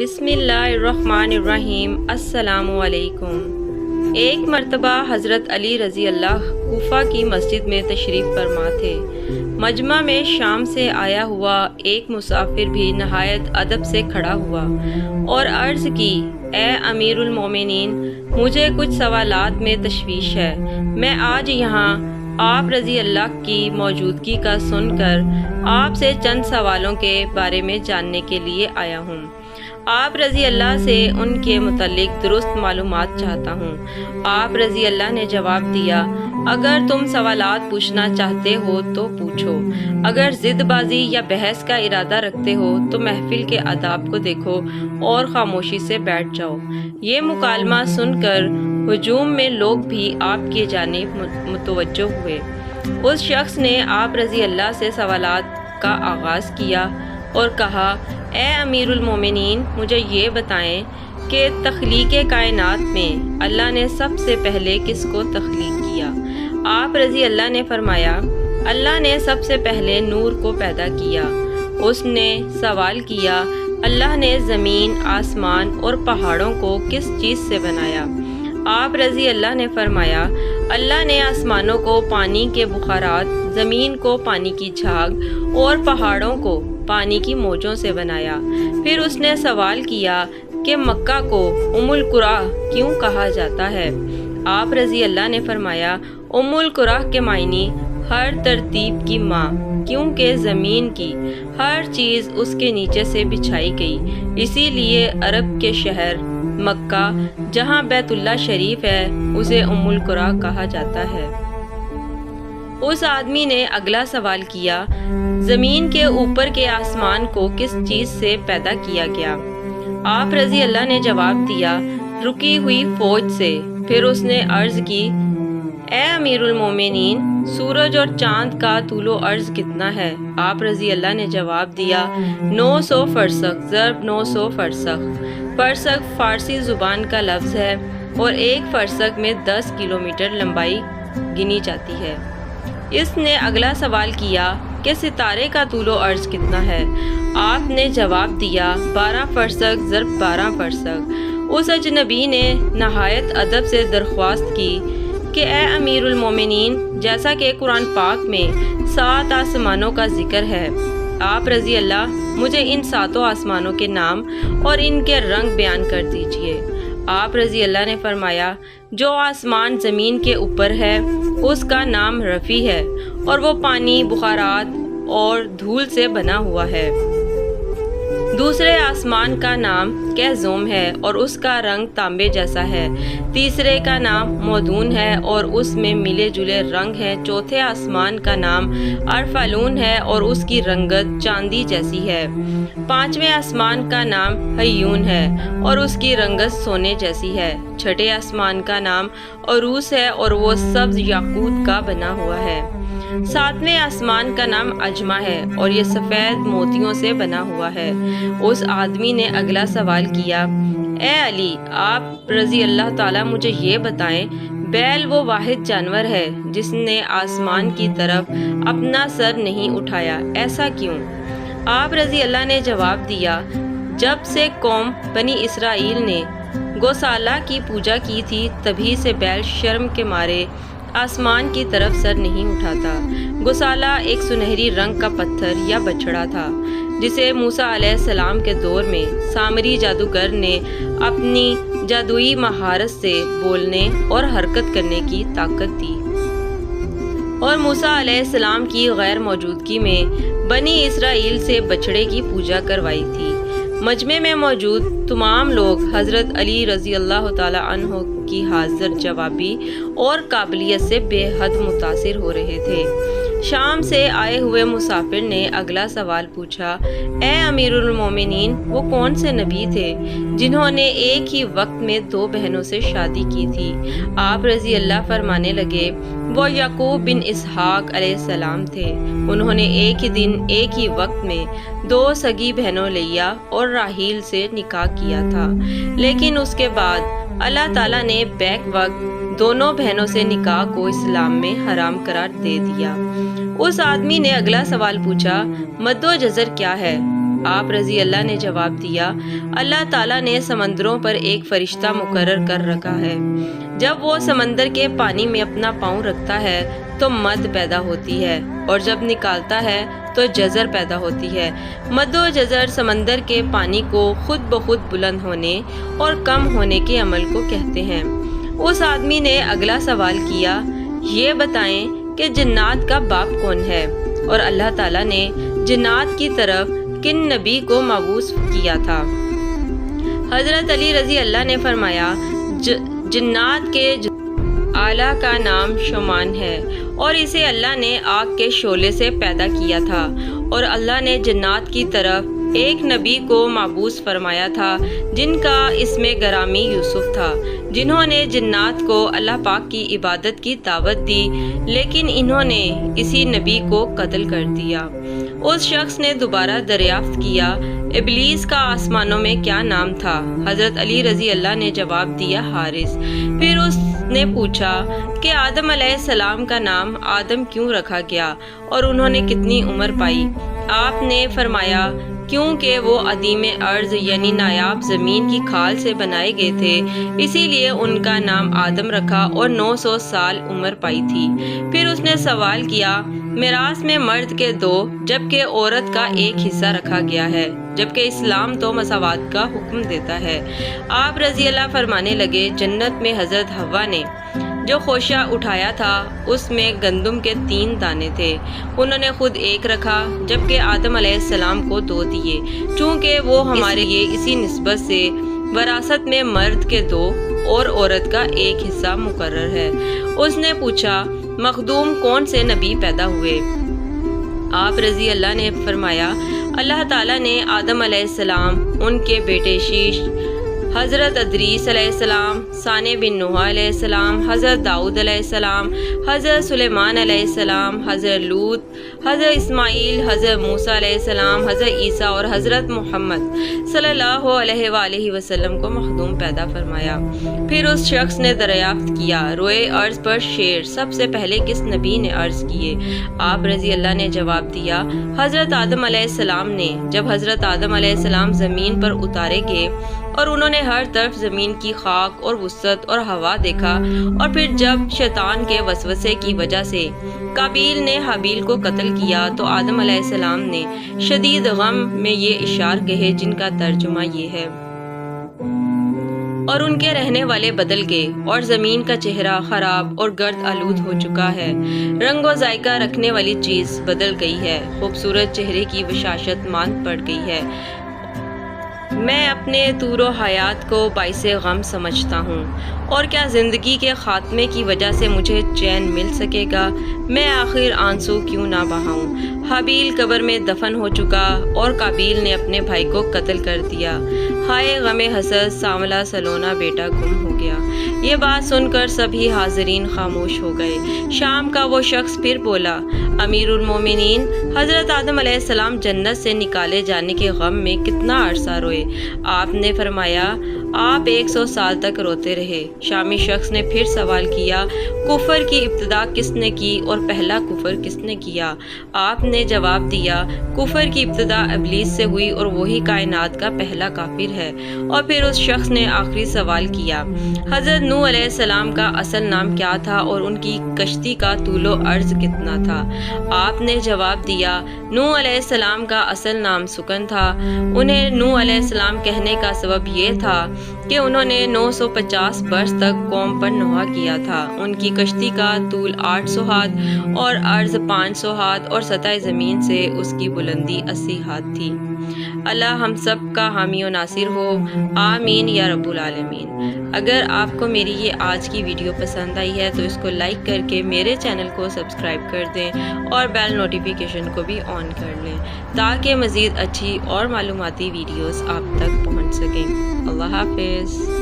بسم اللہ الرحمن الرحیم۔ السلام علیکم۔ ایک مرتبہ حضرت علی رضی اللہ کوفہ کی مسجد میں تشریف فرما تھے۔ مجمع میں شام سے آیا ہوا ایک مسافر بھی نہایت ادب سے کھڑا ہوا اور عرض کی، اے امیر المومنین، مجھے کچھ سوالات میں تشویش ہے۔ میں آج یہاں آپ رضی اللہ کی موجودگی کا سن کر آپ سے چند سوالوں کے بارے میں جاننے کے لیے آیا ہوں۔ آپ رضی اللہ سے ان کے متعلق درست معلومات چاہتا ہوں۔ آپ رضی اللہ نے جواب دیا، اگر تم سوالات پوچھنا چاہتے ہو تو پوچھو، اگر ضد بازی یا بحث کا ارادہ رکھتے ہو تو محفل کے آداب کو دیکھو اور خاموشی سے بیٹھ جاؤ۔ یہ مکالمہ سن کر ہجوم میں لوگ بھی آپ کی جانب متوجہ ہوئے۔ اس شخص نے آپ رضی اللہ سے سوالات کا آغاز کیا اور کہا، اے امیر المومنین، مجھے یہ بتائیں کہ تخلیق کائنات میں اللہ نے سب سے پہلے کس کو تخلیق کیا؟ آپ رضی اللہ نے فرمایا، اللہ نے سب سے پہلے نور کو پیدا کیا۔ اس نے سوال کیا، اللہ نے زمین، آسمان اور پہاڑوں کو کس چیز سے بنایا؟ آپ رضی اللہ نے فرمایا، اللہ نے آسمانوں کو پانی کے بخارات، زمین کو پانی کی جھاگ اور پہاڑوں کو پانی کی موجوں سے بنایا۔ پھر اس نے سوال کیا کہ مکہ کو ام القریٰ کیوں کہا جاتا ہے؟ آپ رضی اللہ نے فرمایا، ام القریٰ کے معنی ہر ترتیب کی ماں، کیونکہ زمین کی ہر چیز اس کے نیچے سے بچھائی گئی، اسی لیے عرب کے شہر مکہ جہاں بیت اللہ شریف ہے اسے ام القریٰ کہا جاتا ہے۔ اس آدمی نے اگلا سوال کیا، زمین کے اوپر کے آسمان کو کس چیز سے پیدا کیا گیا؟ آپ رضی اللہ نے جواب دیا، رکی ہوئی فوج سے۔ پھر اس نے عرض کی، اے امیر المومنین، سورج اور چاند کا طول و عرض کتنا ہے؟ آپ رضی اللہ نے جواب دیا، 900 فرسخ ضرب 900 فرسخ۔ فرسخ فارسی زبان کا لفظ ہے اور ایک فرسخ میں 10 کلومیٹر لمبائی گنی جاتی ہے۔ اس نے اگلا سوال کیا کہ ستارے کا طول و عرض کتنا ہے؟ آپ نے جواب دیا، 12 فرسخ ضرب 12 فرسخ۔ اس اجنبی نے نہایت ادب سے درخواست کی کہ اے امیر المومنین، جیسا کہ قرآن پاک میں 7 آسمانوں کا ذکر ہے، آپ رضی اللہ مجھے ان 7 آسمانوں کے نام اور ان کے رنگ بیان کر دیجئے۔ آپ رضی اللہ نے فرمایا، جو آسمان زمین کے اوپر ہے اس کا نام رفیع ہے اور وہ پانی، بخارات اور دھول سے بنا ہوا ہے۔ دوسرے آسمان کا نام کہزوم ہے اور اس کا رنگ تانبے جیسا ہے۔ تیسرے کا نام مودون ہے اور اس میں ملے جلے رنگ ہیں۔ چوتھے آسمان کا نام ارفالون ہے اور اس کی رنگت چاندی جیسی ہے۔ پانچویں آسمان کا نام حیون ہے اور اس کی رنگت سونے جیسی ہے۔ چھٹے آسمان کا نام عروس ہے اور وہ سبز یاقوت کا بنا ہوا ہے۔ ساتویں آسمان کا نام اجمہ ہے اور یہ سفید موتیوں سے بنا ہوا ہے۔ اس آدمی نے اگلا سوال کیا، اے علی، آپ رضی اللہ تعالیٰ مجھے یہ بتائیں، بیل وہ واحد جانور ہے جس نے آسمان کی طرف اپنا سر نہیں اٹھایا، ایسا کیوں؟ آپ رضی اللہ نے جواب دیا، جب سے قوم بنی اسرائیل نے گوسالہ کی پوجا کی تھی تبھی سے بیل شرم کے مارے آسمان کی طرف سر نہیں اٹھاتا۔ گوسالہ ایک سنہری رنگ کا پتھر یا بچھڑا تھا جسے موسیٰ علیہ السلام کے دور میں سامری جادوگر نے اپنی جادوئی مہارت سے بولنے اور حرکت کرنے کی طاقت دی اور موسیٰ علیہ السلام کی غیر موجودگی میں بنی اسرائیل سے بچھڑے کی پوجا کروائی تھی۔ مجمع میں موجود تمام لوگ حضرت علی رضی اللہ تعالیٰ عنہ کی حاضر جوابی اور قابلیت سے بے حد متاثر ہو رہے تھے۔ شام سے آئے ہوئے مسافر نے اگلا سوال پوچھا، اے امیر المومنین، وہ کون سے نبی تھے جنہوں نے ایک ہی وقت میں 2 بہنوں سے شادی کی تھی؟ آپ رضی اللہ فرمانے لگے، وہ یعقوب بن اسحاق علیہ السلام تھے۔ انہوں نے ایک ہی دن ایک ہی وقت میں 2 سگی بہنوں لیا اور راحیل سے نکاح کیا تھا، لیکن اس کے بعد اللہ تعالیٰ نے بیک وقت دونوں بہنوں سے نکاح کو اسلام میں حرام قرار دے دیا۔ اس آدمی نے اگلا سوال پوچھا، مد و جزر کیا ہے؟ آپ رضی اللہ نے جواب دیا، اللہ تعالیٰ نے سمندروں پر ایک فرشتہ مقرر کر رکھا ہے، جب وہ سمندر کے پانی میں اپنا پاؤں رکھتا ہے تو مد پیدا ہوتی ہے، اور جب نکالتا ہے تو جزر پیدا ہوتی ہے۔ مد و جزر سمندر کے پانی کو خود بخود بلند ہونے اور کم ہونے کے عمل کو کہتے ہیں۔ اس آدمی نے اگلا سوال کیا، یہ بتائیں کہ جنات کا باپ کون ہے، اور اللہ تعالیٰ نے جنات کی طرف کن نبی کو مبعوث کیا تھا؟ حضرت علی رضی اللہ نے فرمایا، جنات کے اعلیٰ کا نام شمان ہے، اور اسے اللہ نے آگ کے شعلے سے پیدا کیا تھا، اور اللہ نے جنات کی طرف ایک نبی کو مبعوث فرمایا تھا جن کا اسم گرامی یوسف تھا، جنہوں نے جنات کو اللہ پاک کی عبادت کی دعوت دی، لیکن انہوں نے اسی نبی کو قتل کر دیا۔ اس شخص نے دوبارہ دریافت کیا، ابلیس کا آسمانوں میں کیا نام تھا؟ حضرت علی رضی اللہ نے جواب دیا، حارث۔ پھر اس نے پوچھا کہ آدم علیہ السلام کا نام آدم کیوں رکھا گیا، اور انہوں نے کتنی عمر پائی؟ آپ نے فرمایا، کیونکہ وہ عدیم ارض یعنی نایاب زمین کی کھال سے بنائے گئے تھے، اسی لیے ان کا نام آدم رکھا، اور 900 سال عمر پائی تھی۔ پھر اس نے سوال کیا، میراث میں مرد کے 2 جبکہ عورت کا 1 حصہ رکھا گیا ہے، جبکہ اسلام تو مساوات کا حکم دیتا ہے۔ آپ رضی اللہ فرمانے لگے، جنت میں حضرت حوا نے جو خوشہ اٹھایا تھا اس میں گندم کے 3 دانے تھے، انہوں نے خود 1 رکھا، جبکہ آدم علیہ السلام کو 2 دیے، چونکہ وہ ہمارے لیے اسی نسبت سے وراثت میں مرد کے 2 اور عورت کا 1 حصہ مقرر ہے۔ اس نے پوچھا، مخدوم کون سے نبی پیدا ہوئے؟ آپ رضی اللہ نے فرمایا، اللہ تعالیٰ نے آدم علیہ السلام، ان کے بیٹے شیش، حضرت ادریس علیہ السلام، ثانی بن نوح علیہ السلام، حضرت داؤد علیہ السلام، حضرت سلیمان علیہ السلام، حضرت لوط، حضرت اسماعیل، حضرت موسیٰ علیہ السلام، حضرت عیسیٰ اور حضرت محمد صلی اللہ علیہ وآلہ وسلم کو مخدوم پیدا فرمایا۔ پھر اس شخص نے دریافت کیا، روئے ارض پر شیر سب سے پہلے کس نبی نے عرض کیے؟ آپ رضی اللہ نے جواب دیا، حضرت آدم علیہ السلام نے۔ جب حضرت آدم علیہ السلام زمین پر اتارے گئے اور انہوں نے ہر طرف زمین کی خاک اور وسعت اور ہوا دیکھا، اور پھر جب شیطان کے وسوسے کی وجہ سے قابیل نے حابیل کو قتل کیا تو آدم علیہ السلام نے شدید غم میں یہ اشعار کہے جن کا ترجمہ یہ ہے، اور ان کے رہنے والے بدل گئے، اور زمین کا چہرہ خراب اور گرد آلود ہو چکا ہے، رنگ و ذائقہ رکھنے والی چیز بدل گئی ہے، خوبصورت چہرے کی بشاشت ماند پڑ گئی ہے۔ میں اپنے طور و حیات کو باعث غم سمجھتا ہوں، اور کیا زندگی کے خاتمے کی وجہ سے مجھے چین مل سکے گا؟ میں آخر آنسو کیوں نہ بہاؤں؟ حابیل قبر میں دفن ہو چکا، اور قابیل نے اپنے بھائی کو قتل کر دیا، ہائے غم حسد، سانولا سلونا بیٹا گم ہو گیا۔ یہ بات سن کر سبھی حاضرین خاموش ہو گئے۔ شام کا وہ شخص پھر بولا، امیر المومنین، حضرت آدم علیہ السلام جنت سے نکالے جانے کے غم میں کتنا عرصہ روئے؟ آپ نے فرمایا، آپ 100 سال تک روتے رہے۔ شامی شخص نے پھر سوال کیا، کفر کی ابتدا کس نے کی اور پہلا کفر کس نے کیا؟ آپ نے جواب دیا، کفر کی ابتدا ابلیس سے ہوئی، اور وہی کائنات کا پہلا کافر ہے۔ اور پھر اس شخص نے آخری سوال کیا، حضرت نوح علیہ السلام کا اصل نام کیا تھا اور ان کی کشتی کا طول و عرض کتنا تھا؟ آپ نے جواب دیا، نوح علیہ السلام کا اصل نام سکن تھا۔ انہیں نوح علیہ السلام کہنے کا سبب یہ تھا کہ انہوں نے 950 برس تک قوم پر نوحہ کیا تھا۔ ان کی کشتی کا طول 800 ہاتھ اور عرض 500 ہاتھ، اور سطح زمین سے اس کی بلندی 80 ہاتھ تھی۔ اللہ ہم سب کا حامی و ناصر ہو، آمین یا رب العالمین۔ اگر آپ کو میری یہ آج کی ویڈیو پسند آئی ہے تو اس کو لائک کر کے میرے چینل کو سبسکرائب کر دیں، اور بیل نوٹیفیکیشن کو بھی آن کر لیں تاکہ مزید اچھی اور معلوماتی ویڈیوز آپ تک پہنچ سکیں۔ اللہ حافظ۔